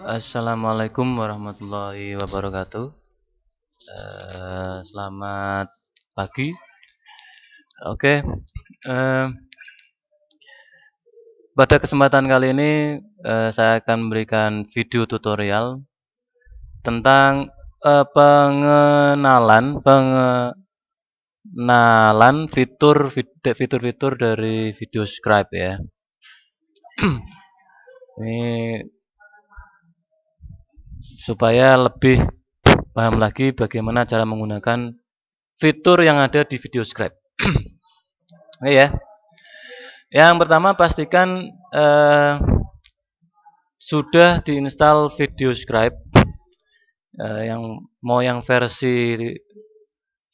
Assalamualaikum warahmatullahi wabarakatuh. Selamat pagi. Oke, eh, pada kesempatan kali ini saya akan memberikan video tutorial tentang pengenalan fitur-fitur dari video scribe ya. Ini supaya lebih paham lagi bagaimana cara menggunakan fitur yang ada di video scribe. Oke ya. Yang pertama pastikan sudah diinstal video scribe yang versi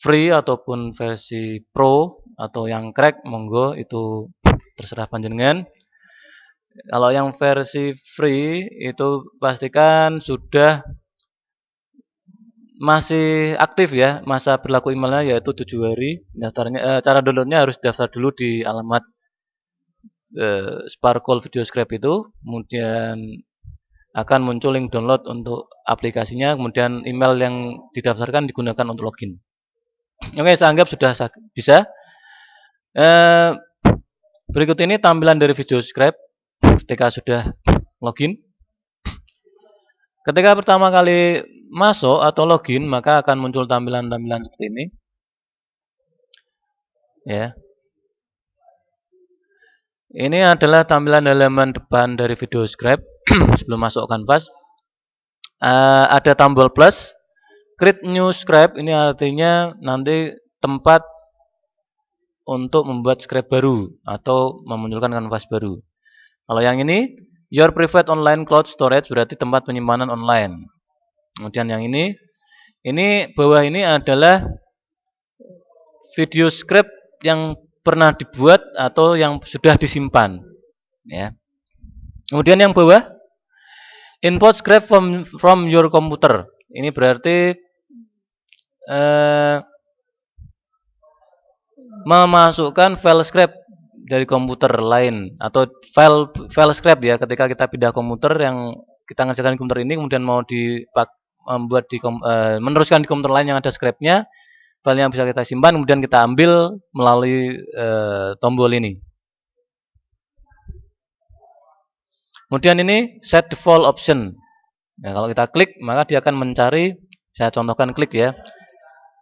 free ataupun versi pro atau yang crack, monggo itu terserah panjenengan. Kalau yang versi free itu pastikan sudah masih aktif ya masa berlaku emailnya, yaitu 7 hari. Daftarnya cara downloadnya harus daftar dulu di alamat Sparkle Video Scribe itu, kemudian akan muncul link download untuk aplikasinya, kemudian email yang didaftarkan digunakan untuk login. Oke, saya anggap sudah bisa. Berikut ini tampilan dari video scribe ketika sudah login. Ketika pertama kali masuk atau login, maka akan muncul tampilan-tampilan seperti ini. Ya. Ini adalah tampilan halaman depan dari video scribe sebelum masuk Canvas. Ada tombol plus, create new scribe, ini artinya nanti tempat untuk membuat scribe baru atau memunculkan kanvas baru. Kalau yang ini, your private online cloud storage, berarti tempat penyimpanan online. Kemudian yang ini bawah ini adalah video script yang pernah dibuat atau yang sudah disimpan. Ya. Kemudian yang bawah, import script from your computer. Ini berarti memasukkan file script dari komputer lain atau file script ya, ketika kita pindah komputer yang kita ngerjakan di komputer ini kemudian mau meneruskan di komputer lain yang ada scriptnya, file yang bisa kita simpan kemudian kita ambil melalui tombol ini. Kemudian ini set default option. Nah, kalau kita klik maka dia akan mencari, saya contohkan klik ya,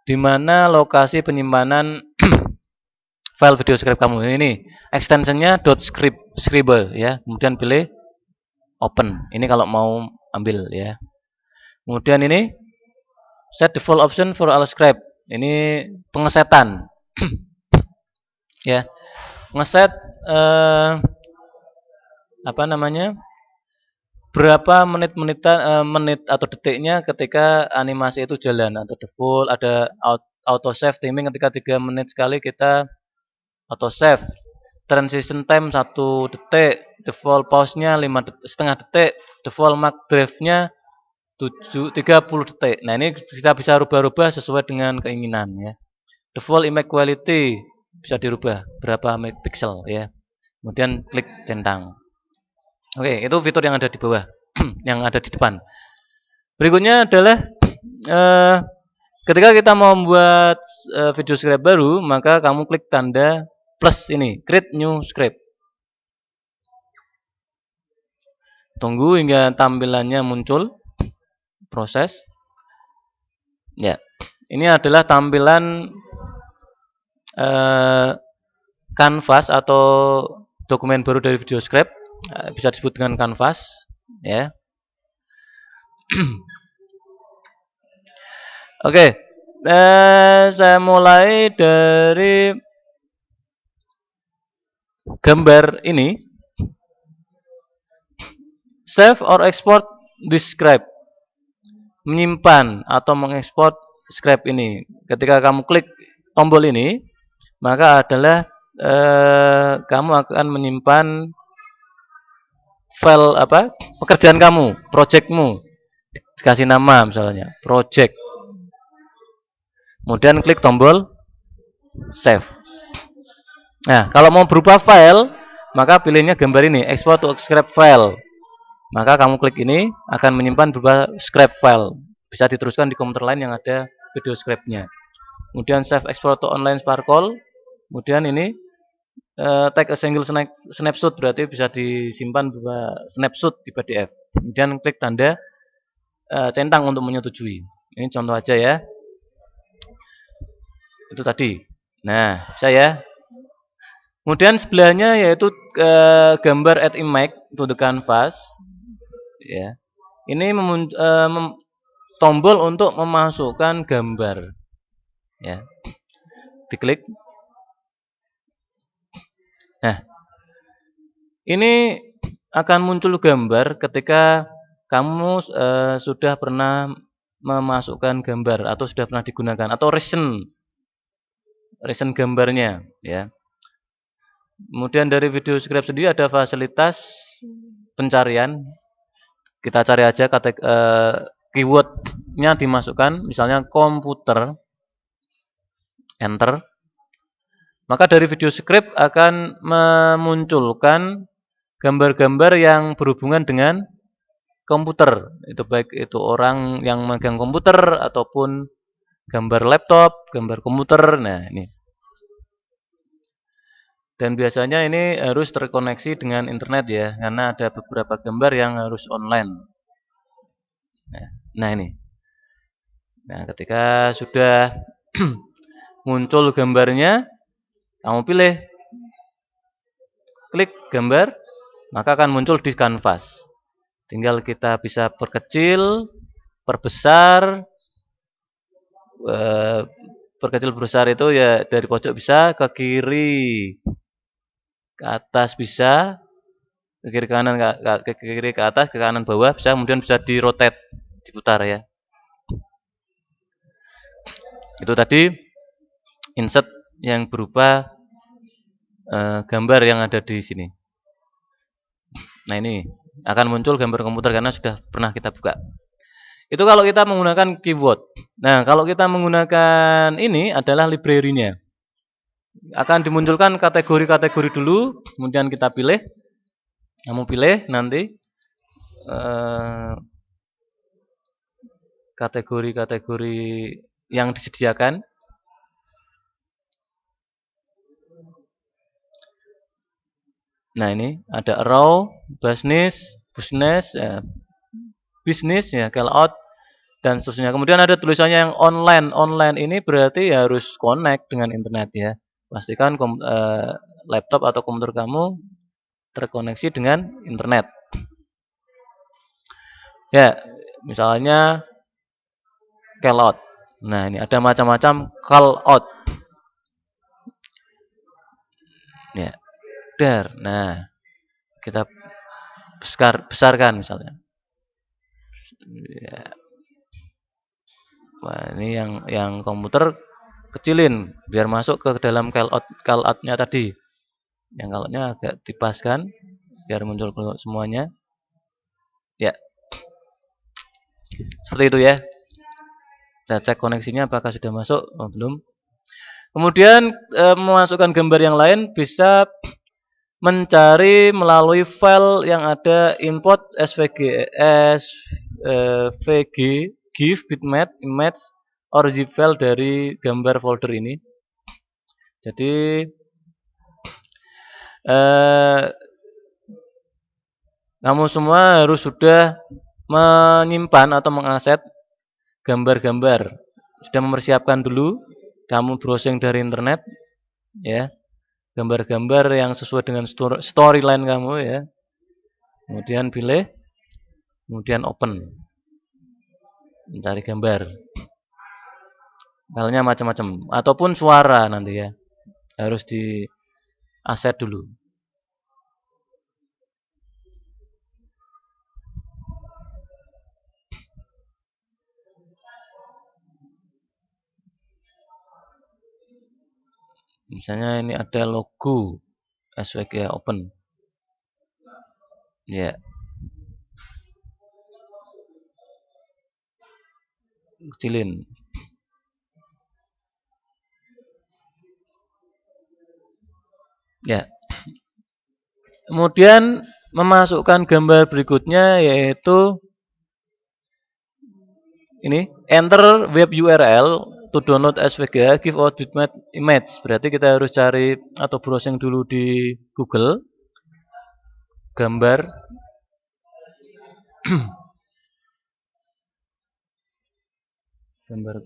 di mana lokasi penyimpanan file video script kamu. Ini extensionnya .scribble ya. Kemudian pilih open. Ini kalau mau ambil ya. Kemudian ini set default option for all script. Ini pengesetan. Ya. Ngeset berapa menit atau detiknya ketika animasi itu jalan, atau default, ada auto save timing, ketika 3 menit sekali kita auto save, transition time 1 detik, default pause-nya 5,5 detik, default mark drive-nya 30 detik. Nah, ini kita bisa rubah-rubah sesuai dengan keinginan ya. Default image quality bisa dirubah berapa megapixel ya. Kemudian klik centang. Oke, itu fitur yang ada di bawah, yang ada di depan. Berikutnya adalah ketika kita mau membuat video script baru, maka kamu klik tanda plus ini, create new script. Tunggu hingga tampilannya muncul, proses. Ya, ini adalah tampilan Canvas atau dokumen baru dari video script, bisa disebut dengan Canvas ya. Oke, saya mulai dari gambar ini. Save or export this script, menyimpan atau mengekspor script ini. Ketika kamu klik tombol ini, maka adalah kamu akan menyimpan file pekerjaan kamu, projectmu, dikasih nama misalnya project. Kemudian klik tombol save. Nah, kalau mau berubah file, maka pilihnya gambar ini, export to script file. Maka kamu klik ini akan menyimpan berupa scrap file. Bisa diteruskan di komputer lain yang ada video scrapnya. Kemudian save export to online Sparkle. Kemudian ini take a single snapshot berarti bisa disimpan berupa snapshot di PDF. Kemudian klik tanda centang untuk menyetujui. Ini contoh aja ya. Itu tadi. Nah, saya. Kemudian sebelahnya yaitu gambar add image to the canvas. Ya. Ini tombol untuk memasukkan gambar. Ya. Diklik. Nah, ini akan muncul gambar ketika kamu sudah pernah memasukkan gambar atau sudah pernah digunakan atau recent gambarnya ya. Kemudian dari video script sendiri ada fasilitas pencarian. Kita cari aja keywordnya dimasukkan, misalnya komputer, enter. Maka dari video script akan memunculkan gambar-gambar yang berhubungan dengan komputer. Itu baik itu orang yang megang komputer ataupun gambar laptop, gambar komputer. Nah, ini. Dan biasanya ini harus terkoneksi dengan internet ya, karena ada beberapa gambar yang harus online. Nah ini. Nah, ketika sudah muncul gambarnya, kamu pilih, klik gambar, maka akan muncul di kanvas. Tinggal kita bisa perkecil, perbesar, perkecil besar itu ya dari pojok bisa, ke kiri, ke atas bisa, ke kiri kanan, ke kiri ke atas, ke kanan bawah bisa, kemudian bisa di rotate, diputar ya. Itu tadi insert yang berupa gambar yang ada di sini. Nah ini akan muncul gambar komputer karena sudah pernah kita buka. Itu kalau kita menggunakan keyword. Nah kalau kita menggunakan ini adalah library-nya. Akan dimunculkan kategori-kategori dulu, kemudian kita pilih. Kamu pilih nanti kategori-kategori yang disediakan. Nah ini ada raw, business, ya, call out dan seterusnya. Kemudian ada tulisannya yang online. Online ini berarti ya harus connect dengan internet ya. Pastikan laptop atau komputer kamu terkoneksi dengan internet. Ya, misalnya call out. Nah ini ada macam-macam call out. Ya, dar. Nah kita besarkan misalnya. Ya. Wah, ini yang komputer kecilin biar masuk ke dalam call out-nya tadi. Yang call out-nya agak dipaskan biar muncul semuanya. Ya. Seperti itu ya. Kita cek koneksinya apakah sudah masuk. Oh, belum. Kemudian memasukkan gambar yang lain bisa mencari melalui file yang ada import svg, svg, GIF, bitmap, image, or zip file dari gambar folder ini. Jadi kamu semua harus sudah menyimpan atau mengakses gambar-gambar. Sudah mempersiapkan dulu, kamu browsing dari internet, ya, gambar-gambar yang sesuai dengan storyline kamu ya. Kemudian pilih, kemudian open, mencari gambar. Filenya macam-macam, ataupun suara nanti ya, harus di aset dulu. Misalnya ini ada logo SWG open. Ya. Kecilin. Ya. Kemudian memasukkan gambar berikutnya yaitu ini enter web URL to download SVG give out bitmap image. Berarti kita harus cari atau browsing dulu di Google gambar gambar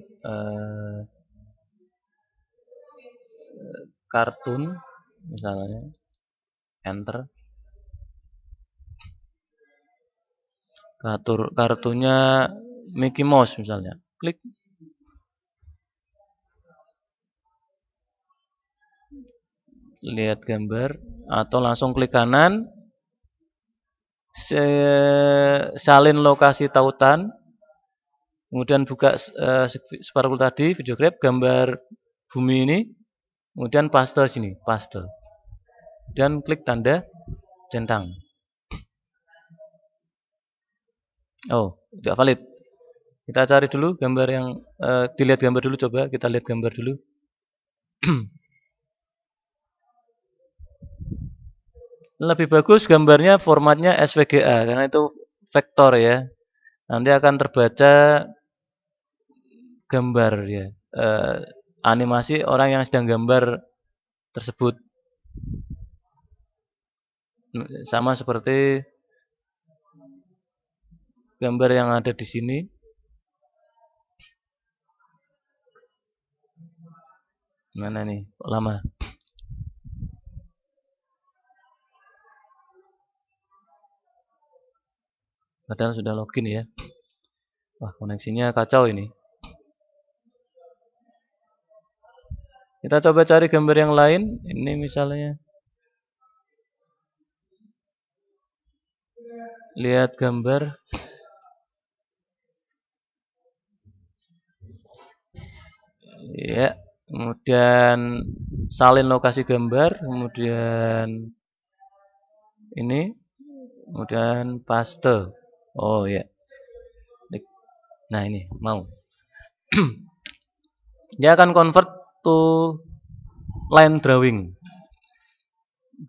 kartun misalnya enter kartunya Mickey Mouse misalnya klik lihat gambar atau langsung klik kanan salin lokasi tautan kemudian buka sparkle tadi video grab gambar bumi ini kemudian paste sini paste dan klik tanda centang. Oh, tidak valid. Kita cari dulu gambar yang dilihat gambar dulu, coba kita lihat gambar dulu. Lebih bagus gambarnya formatnya SVGA karena itu vektor ya. Nanti akan terbaca gambar ya. Animasi orang yang sedang gambar tersebut. Sama seperti gambar yang ada di sini. Mana nih? Kok lama? Padahal sudah login ya. Wah, koneksinya kacau ini. Kita coba cari gambar yang lain. Ini misalnya. Lihat gambar. Ya, kemudian salin lokasi gambar, kemudian ini, kemudian paste. Oh ya. Nah, ini mau. Dia akan convert to line drawing.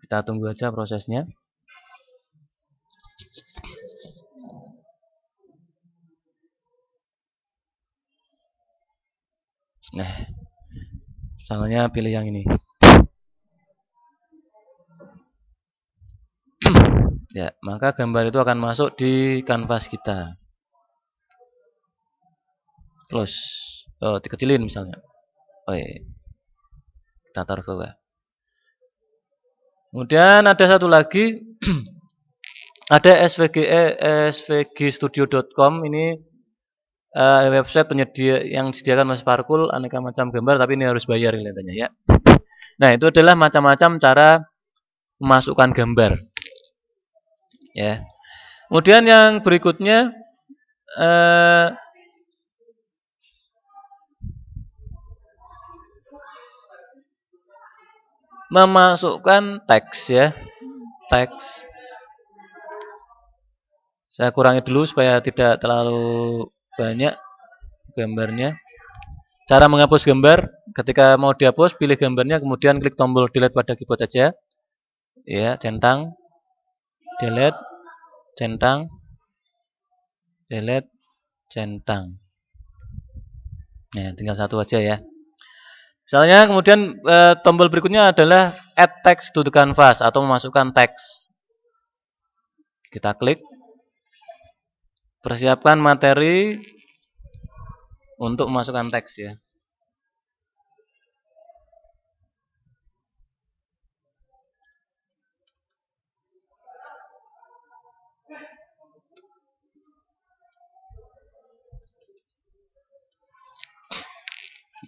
Kita tunggu aja prosesnya. Nah, misalnya pilih yang ini. Ya, maka gambar itu akan masuk di kanvas kita. Close. Oh, dikecilin misalnya. Oh, iya. Kita taruh ke bawah. Kemudian ada satu lagi. Ada svgstudio.com ini website penyedia yang disediakan Mas Parkul aneka macam gambar tapi ini harus bayar kelihatannya ya. Nah, itu adalah macam-macam cara memasukkan gambar. Ya. Kemudian yang berikutnya memasukkan teks ya. Teks. Saya kurangi dulu supaya tidak terlalu banyak gambarnya. Cara menghapus gambar, ketika mau dihapus, pilih gambarnya, kemudian klik tombol delete pada keyboard saja. Ya, centang, delete, centang, delete, centang. Nah, tinggal satu aja ya. Misalnya kemudian tombol berikutnya adalah add text to the canvas atau memasukkan teks. Kita klik. Persiapkan materi untuk memasukkan teks ya.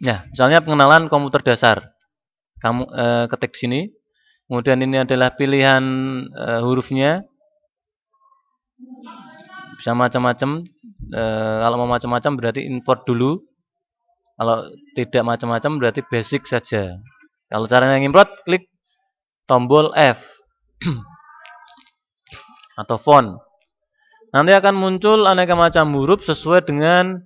Ya, misalnya pengenalan komputer dasar. Kamu ketik sini. Kemudian ini adalah pilihan hurufnya. Bisa macam-macam. Kalau mau macam-macam berarti import dulu. Kalau tidak macam-macam berarti basic saja. Kalau caranya import, klik tombol F atau font. Nanti akan muncul aneka macam huruf sesuai dengan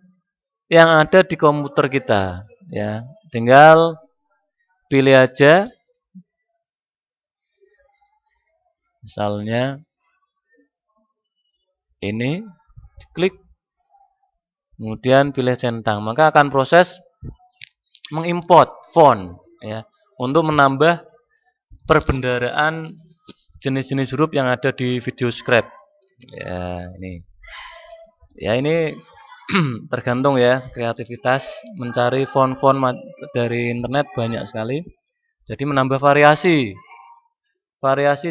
yang ada di komputer kita. Ya, tinggal pilih aja. Misalnya Ini klik, kemudian pilih centang, maka akan proses mengimport font ya untuk menambah perbendaharaan jenis-jenis huruf yang ada di video script. Ya ini tergantung ya kreativitas, mencari font-font dari internet banyak sekali. Jadi menambah variasi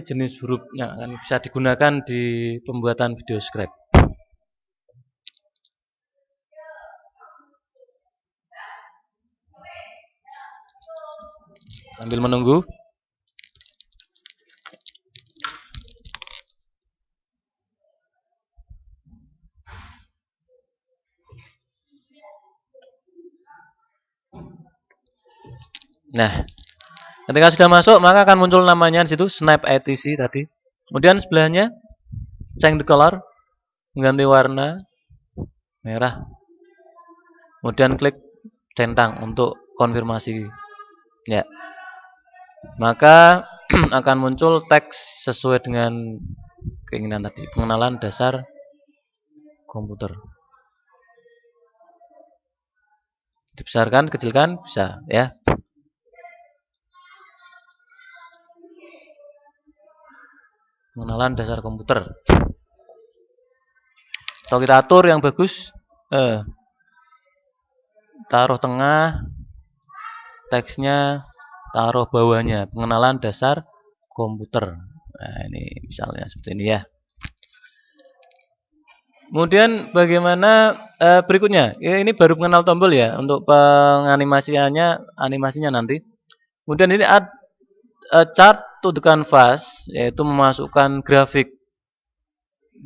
jenis hurufnya kan bisa digunakan di pembuatan video script. Sambil menunggu. Nah, ketika sudah masuk maka akan muncul namanya di situ Snap etc tadi. Kemudian sebelahnya change the color, mengganti warna merah. Kemudian klik centang untuk konfirmasi. Ya. Maka akan muncul teks sesuai dengan keinginan tadi, pengenalan dasar komputer. Dibesarkan, kecilkan bisa ya. Pengenalan dasar komputer. Atau kita atur yang bagus, taruh tengah, teksnya taruh bawahnya, pengenalan dasar komputer. Nah, ini misalnya seperti ini ya. Kemudian bagaimana berikutnya? Ini baru pengenal tombol ya untuk animasinya nanti. Kemudian ini add a chart to the canvas, yaitu memasukkan grafik.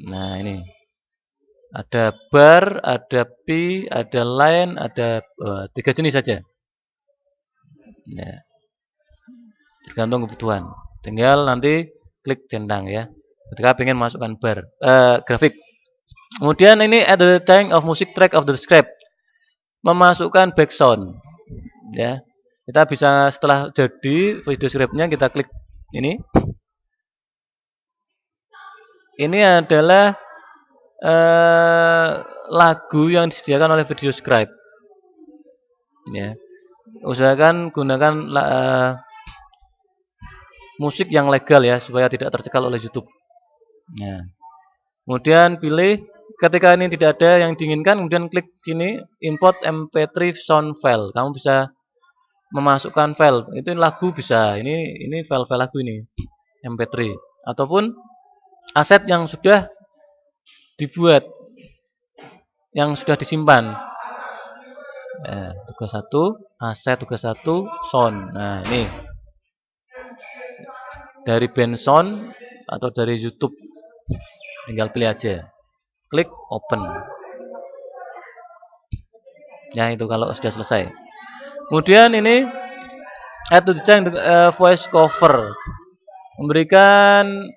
Nah, ini ada bar, ada P, ada line, ada 3 jenis saja. Ya. Tergantung kebutuhan. Tinggal nanti klik centang ya. Ketika ingin masukkan bar grafik. Kemudian ini add the change of music track of the script. Memasukkan background. Ya. Kita bisa setelah jadi video scriptnya kita klik ini. Ini adalah lagu yang disediakan oleh video script. Ya. Usahakan gunakan musik yang legal ya supaya tidak tercekal oleh YouTube. Nah, kemudian pilih ketika ini tidak ada yang diinginkan, kemudian klik sini import MP3 sound file. Kamu bisa memasukkan file. Itu lagu bisa. Ini file-file lagu ini MP3 ataupun aset yang sudah dibuat, yang sudah disimpan. Tugas 1, aset tugas 1, sound. Nah, ini dari band sound atau dari YouTube. Tinggal pilih aja. Klik open. Ya, itu kalau sudah selesai. Kemudian ini add to the change voice cover. Memberikan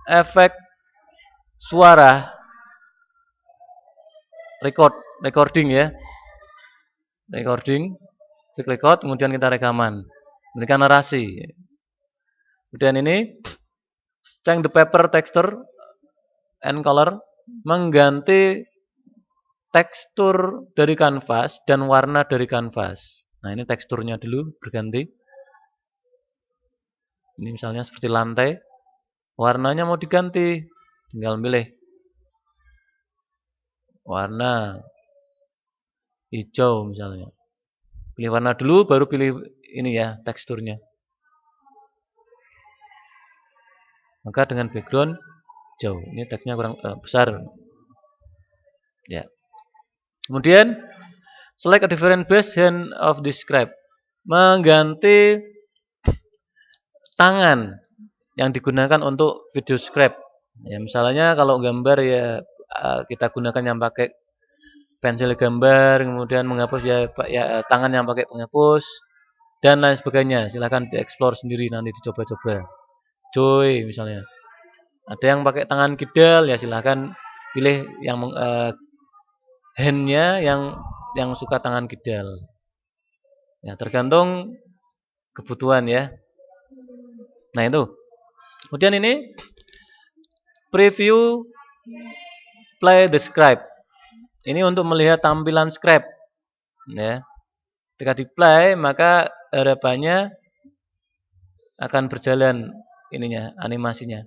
efek suara recording ya. Recording, klik record, kemudian kita rekaman. Memberikan narasi. Kemudian ini change the paper texture and color, mengganti tekstur dari kanvas dan warna dari kanvas. Nah, ini teksturnya dulu berganti. Ini misalnya seperti lantai. Warnanya mau diganti, tinggal pilih warna hijau misalnya. Pilih warna dulu baru pilih ini ya teksturnya. Maka dengan background hijau. Ini teksnya kurang besar. Ya. Kemudian select a different base hand of describe. Mengganti tangan yang digunakan untuk video script. Ya, misalnya kalau gambar ya kita gunakan yang pakai pensil gambar, kemudian menghapus ya tangan yang pakai penghapus dan lain sebagainya. Silahkan dieksplor sendiri nanti dicoba-coba. Joy misalnya. Ada yang pakai tangan kidal ya silahkan pilih yang handnya yang suka tangan kidal. Ya tergantung kebutuhan ya. Nah itu. Kemudian ini preview play the script. Ini untuk melihat tampilan script. Ya. Ketika di play, maka harapannya akan berjalan ininya, animasinya.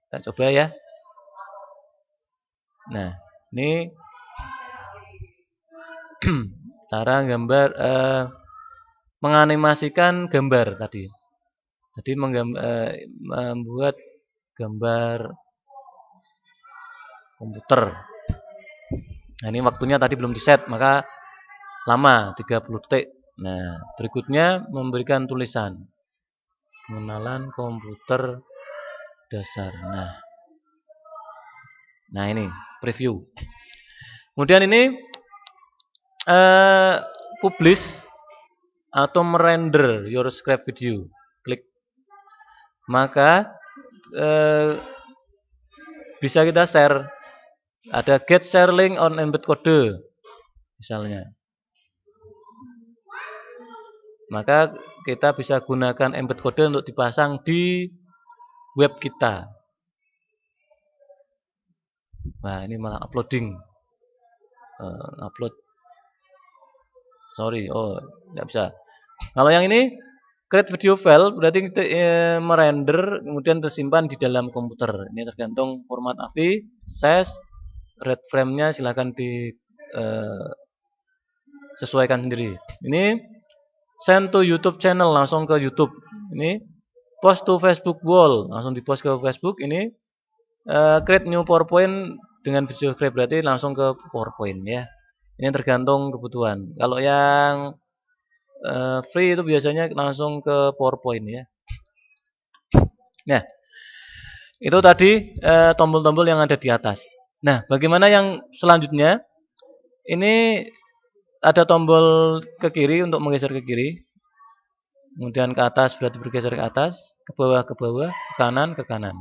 Kita coba ya. Nah, ini cara gambar menganimasikan gambar tadi. Jadi membuat gambar komputer. Nah, ini waktunya tadi belum di-set, maka lama 30 detik. Nah, berikutnya memberikan tulisan pengenalan komputer dasar. Nah ini preview. Kemudian ini publish atau merender your script video. Klik. Maka bisa kita share. Ada get share link on embed code misalnya. Maka kita bisa gunakan embed code untuk dipasang di web kita. Nah, ini malah uploading. Upload. Sorry, tidak bisa. Kalau yang ini create video file berarti kita merender kemudian tersimpan di dalam komputer. Ini tergantung format AVI, size, red frame-nya silahkan di sesuaikan sendiri. Ini send to YouTube channel, langsung ke YouTube. Ini post to Facebook wall, langsung di post ke Facebook. Ini create new PowerPoint dengan video script, berarti langsung ke PowerPoint ya. Ini tergantung kebutuhan. Kalau yang free itu biasanya langsung ke PowerPoint ya. Nah, itu tadi tombol-tombol yang ada di atas. Nah, bagaimana yang selanjutnya? Ini ada tombol ke kiri untuk menggeser ke kiri. Kemudian ke atas berarti bergeser ke atas, ke bawah, ke kanan, ke kanan.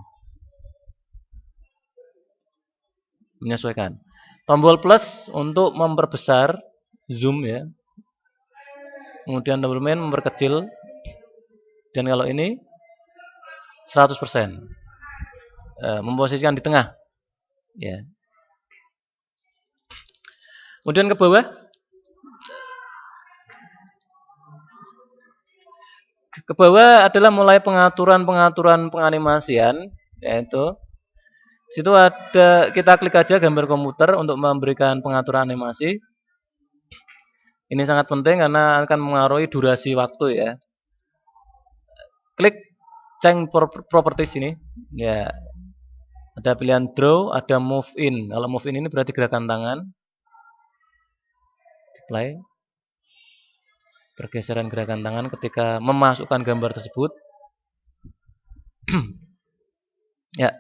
Menyesuaikan. Tombol plus untuk memperbesar, zoom ya. Kemudian tombol min memperkecil. Dan kalau ini 100%. Memposisikan di tengah. Ya. Kemudian ke bawah. Ke bawah adalah mulai pengaturan penganimasian, yaitu situ ada, kita klik aja gambar komputer untuk memberikan pengaturan animasi. Ini sangat penting karena akan mengaruhi durasi waktu ya. Klik change properties ini. Ya. Ada pilihan draw, ada move in. Kalau move in ini berarti gerakan tangan. Display. Pergeseran gerakan tangan ketika memasukkan gambar tersebut. Ya.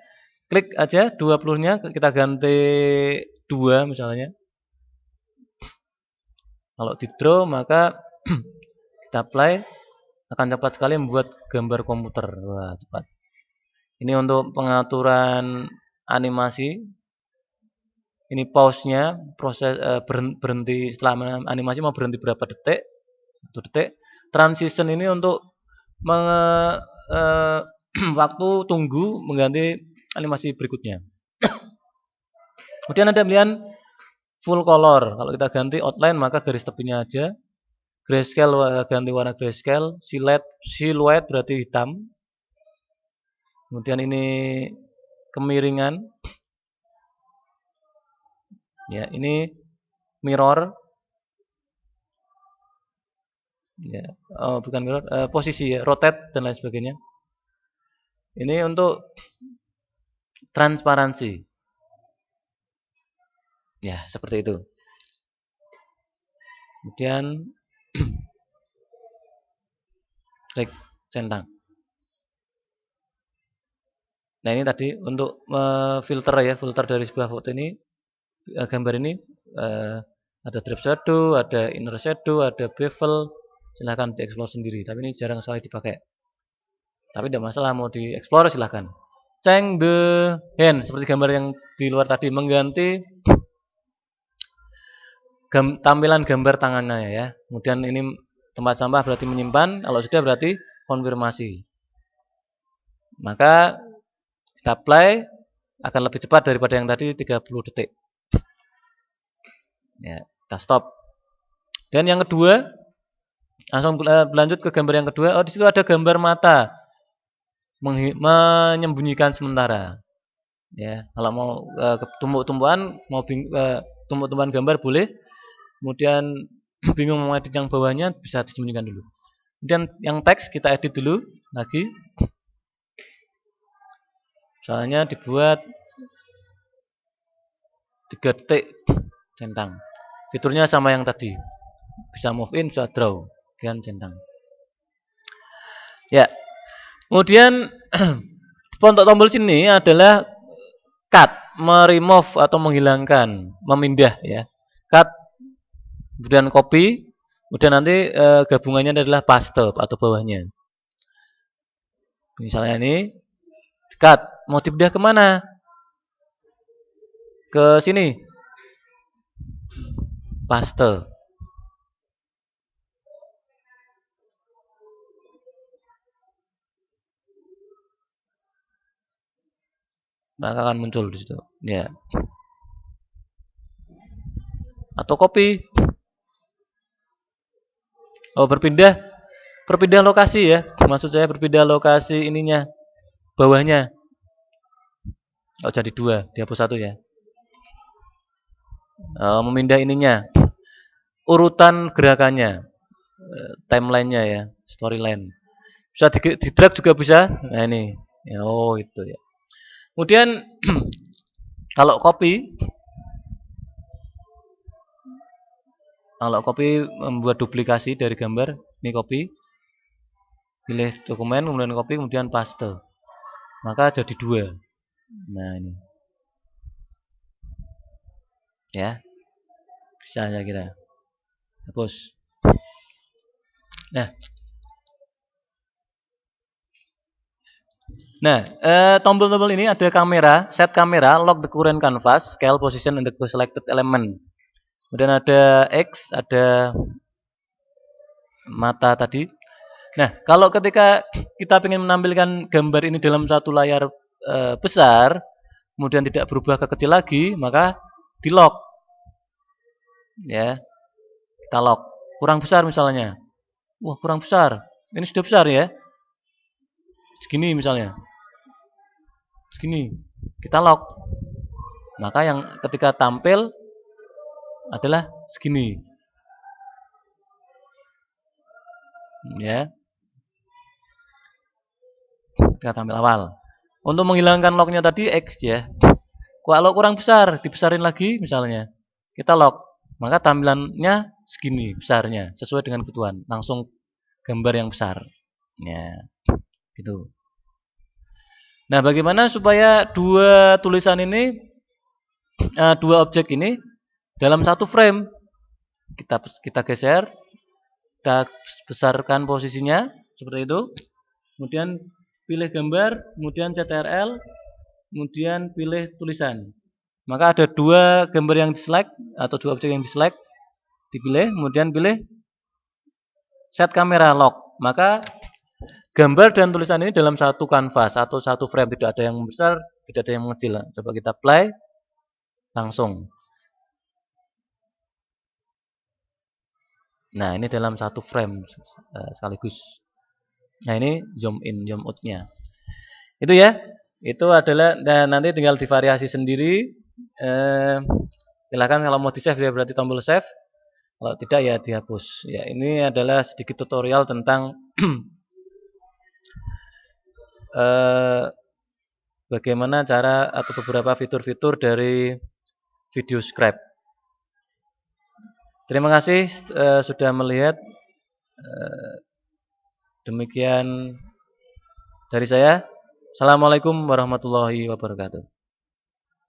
Klik aja 20-nya, kita ganti 2 misalnya. Kalau di draw maka kita play, akan cepat sekali membuat gambar komputer. Wah, cepat. Ini untuk pengaturan animasi. Ini pause-nya, proses berhenti setelah animasi mau berhenti berapa detik? 1 detik. Transition ini untuk waktu tunggu mengganti animasi berikutnya. Kemudian ada pilihan full color. Kalau kita ganti outline maka garis tepinya aja. Grayscale ganti warna grayscale. Silhouette berarti hitam. Kemudian ini kemiringan. Ya, ini mirror. Ya, bukan mirror, posisi ya, rotate dan lain sebagainya. Ini untuk transparansi. Ya, seperti itu. Kemudian klik centang. Nah, ini tadi untuk filter ya, filter dari sebuah foto ini, gambar ini ada drop shadow, ada inner shadow, ada bevel. Silahkan dieksplor sendiri, tapi ini jarang sekali dipakai. Tapi tidak masalah, mau dieksplor silahkan. Change the hand, seperti gambar yang di luar tadi, mengganti tampilan gambar tangannya ya. Kemudian ini tempat sampah berarti menyimpan, kalau sudah berarti konfirmasi. Maka kita play, akan lebih cepat daripada yang tadi 30 detik. Ya, kita stop. Dan yang kedua, langsung berlanjut ke gambar yang kedua. Oh, di situ ada gambar mata menyembunyikan sementara. Ya, kalau mau tumbuk-tumbukan, mau tumbuk-tumbukan gambar boleh. Kemudian bingung mau edit yang bawahnya bisa disembunyikan dulu. Kemudian yang teks kita edit dulu lagi. Soalnya dibuat 3 detik centang. Fiturnya sama yang tadi. Bisa move in, bisa draw, dan centang. Ya. Kemudian untuk tombol sini adalah cut, meremove atau menghilangkan, memindah ya. Cut, kemudian copy, kemudian nanti gabungannya adalah paste atau bawahnya. Misalnya ini cut, mau dipindah kemana? Ke sini, paste. Maka akan muncul di situ. Ya. Atau copy. Oh, berpindah lokasi ya. Maksud saya berpindah lokasi ininya, bawahnya. Oh, jadi 2, dihapus 1 ya. Memindah ininya. Urutan gerakannya, timelinenya ya, storyline. Bisa di drag juga bisa. Nah ini, oh itu ya. Kemudian kalau copy membuat duplikasi dari gambar, ini copy, pilih dokumen, kemudian copy, kemudian paste, maka jadi 2. Nah ini, ya, bisa saya kira. Hapus. Nah, tombol-tombol ini ada kamera, set kamera, lock the current canvas, scale position and the selected element. Kemudian ada X, ada mata tadi. Nah, kalau ketika kita ingin menampilkan gambar ini dalam satu layar besar, kemudian tidak berubah ke kecil lagi, maka di lock. Ya, kita lock. Kurang besar misalnya. Wah, kurang besar. Ini sudah besar ya. Segini misalnya. Segini. Kita lock. Maka yang ketika tampil adalah segini. Ya. Kita tampil awal. Untuk menghilangkan locknya tadi X ya. Kalau kurang besar, dibesarin lagi misalnya. Kita lock. Maka tampilannya segini besarnya, sesuai dengan kebutuhan. Langsung gambar yang besar. Ya, gitu. Nah, bagaimana supaya dua tulisan ini, dua objek ini dalam satu frame? Kita geser, kita besarkan posisinya seperti itu. Kemudian pilih gambar, kemudian CTRL, kemudian pilih tulisan. Maka ada 2 gambar yang di-select atau 2 objek yang di-select, dipilih, kemudian pilih set kamera lock. Maka gambar dan tulisan ini dalam satu kanvas atau satu frame, tidak ada yang besar, tidak ada yang mengecil. Coba kita play langsung. Nah, ini dalam satu frame sekaligus. Nah, ini zoom in, zoom out-nya. Itu ya. Itu adalah, dan nanti tinggal divariasi sendiri. Silakan kalau mau di-save ya berarti tombol save. Kalau tidak ya dihapus. Ya, ini adalah sedikit tutorial tentang bagaimana cara atau beberapa fitur-fitur dari VideoScribe. Terima kasih sudah melihat. Demikian dari saya. Assalamualaikum warahmatullahi wabarakatuh.